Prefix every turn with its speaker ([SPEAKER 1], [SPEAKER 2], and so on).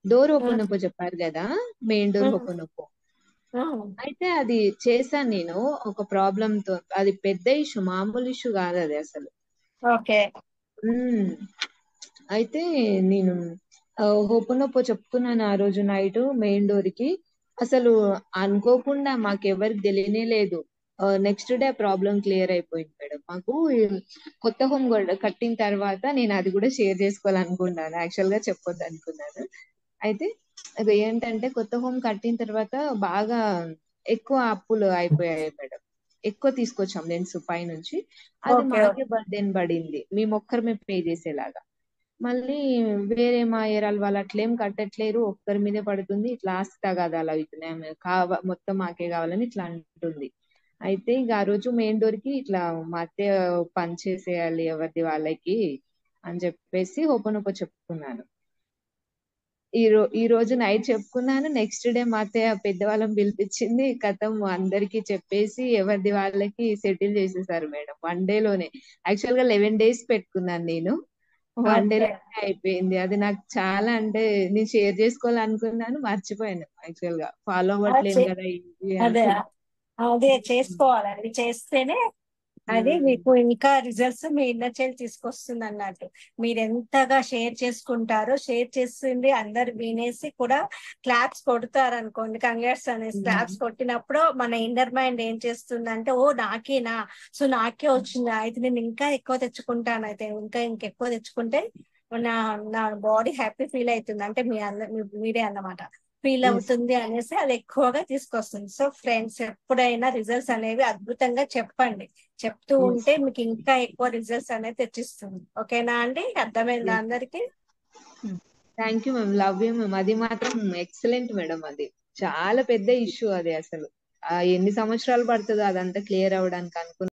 [SPEAKER 1] Door open
[SPEAKER 2] ఉమ్,
[SPEAKER 1] up చెప్పారు కదా, main door
[SPEAKER 2] ఉమ్,
[SPEAKER 1] open up.
[SPEAKER 2] ఉమ్.
[SPEAKER 1] అయితే అది చేశాను నేను ఒక ప్రాబ్లమ్ తో. అది పెద్ద ఇష్యూ, మామూలు ఇష్యూ కాదు అది అసలు.
[SPEAKER 2] ఓకే.
[SPEAKER 1] ఉమ్. అయితే నేను ఓపెన్ చెప్పుకున్నాను ఆ రోజు నైట్ మెయిన్ డోర్ కి. అసలు అనుకోకుండా మాకెవరికి తెలియనే లేదు. నెక్స్ట్ డే ప్రాబ్లం క్లియర్ అయిపోయింది మేడం మాకు. కొత్త హోమ్ కట్టిన తర్వాత నేను అది కూడా షేర్ చేసుకోవాలనుకున్నాను, యాక్చువల్ గా చెప్పొద్దు అనుకున్నాను. అయితే అది ఏంటంటే కొత్త హోమ్ కట్టిన తర్వాత బాగా ఎక్కువ అప్పులు అయిపోయాయి మేడం. ఎక్కువ తీసుకొచ్చాం లెన్స్ పై నుంచి. అది
[SPEAKER 2] ఓకే.
[SPEAKER 1] మాకే బర్డెన్ పడింది, మేము ఒక్కరమే పే చేసేలాగా. మళ్ళీ వేరే మా ఏరాలు వాళ్ళు అట్లేం కట్టట్లేరు, ఒక్కరి మీదే పడుతుంది, ఇట్లా ఆస్తి తగాదాలు అవుతున్నాయి, ఆమె మొత్తం మాకే కావాలని ఇట్లా అంటుంది. అయితే ఇక ఆ రోజు మెయిన్ డోర్ కి ఇట్లా మా అత్తయ్య పని చేసేయాలి ఎవరిది వాళ్ళకి అని చెప్పేసి ఓపెన్ చెప్పుకున్నాను. ఈ రోజు నైట్ చెప్పుకున్నాను. నెక్స్ట్ డే మా అత్తయ్య పెద్దవాళ్ళని పిలిపించింది, కథం అందరికి చెప్పేసి ఎవరిది వాళ్ళకి సెటిల్ చేసేసారు మేడం 1 day లోనే. యాక్చువల్ గా 11 days పెట్టుకున్నాను నేను, 1 day
[SPEAKER 2] ఓకే.
[SPEAKER 1] లోనే అయిపోయింది. అది నాకు చాలా అంటే నేను షేర్ చేసుకోవాలనుకున్నాను, మర్చిపోయాను. యాక్చువల్ గా ఫాలో
[SPEAKER 2] అలా
[SPEAKER 1] అవ్వట్లేం
[SPEAKER 2] చే-
[SPEAKER 1] కదా ఇది
[SPEAKER 2] అదే
[SPEAKER 1] అనుకున్నా.
[SPEAKER 2] అదే చేసుకోవాలండి, చేస్తేనే అది మీకు ఇంకా రిజల్ట్స్ మీ ఇన్నర్ చైల్డ్ తీసుకొస్తుంది అన్నట్టు. మీరు ఎంతగా షేర్ చేసుకుంటారో, షేర్ చేస్తుంది అందరు వినేసి కూడా క్లాప్స్ కొడతారు అనుకోండి, కంగ్రాట్స్ అనేసి క్లాప్స్ కొట్టినప్పుడు మన ఇన్నర్ మైండ్ ఏం చేస్తుంది అంటే, ఓ నాకేనా, సో నాకే వచ్చింది, అయితే నేను ఇంకా ఎక్కువ తెచ్చుకుంటాను, అయితే ఇంకెక్కువ తెచ్చుకుంటే నా నా బాడీ హ్యాపీ ఫీల్ అవుతుంది అంటే మీరే అన్నమాట ఫీల్ అవుతుంది అనేసి అది ఎక్కువగా తీసుకొస్తుంది. సో ఫ్రెండ్స్, ఎప్పుడైనా రిజల్ట్స్ అనేవి అద్భుతంగా చెప్పండి, చెప్తూ ఉంటే మీకు ఇంకా ఎక్కువ రిజల్ట్స్ అనేది తెచ్చిస్తుంది. ఓకేనా అండి, అర్థమైందా అందరికి?
[SPEAKER 1] Thank you ma'am, love you ma'am. అది మాత్రం ఎక్సలెంట్ మేడం. అది చాలా పెద్ద ఇష్యూ అది అసలు. ఎన్ని సంవత్సరాలు పడుతుందో అదంతా క్లియర్ అవ్వడానికి అనుకున్నా.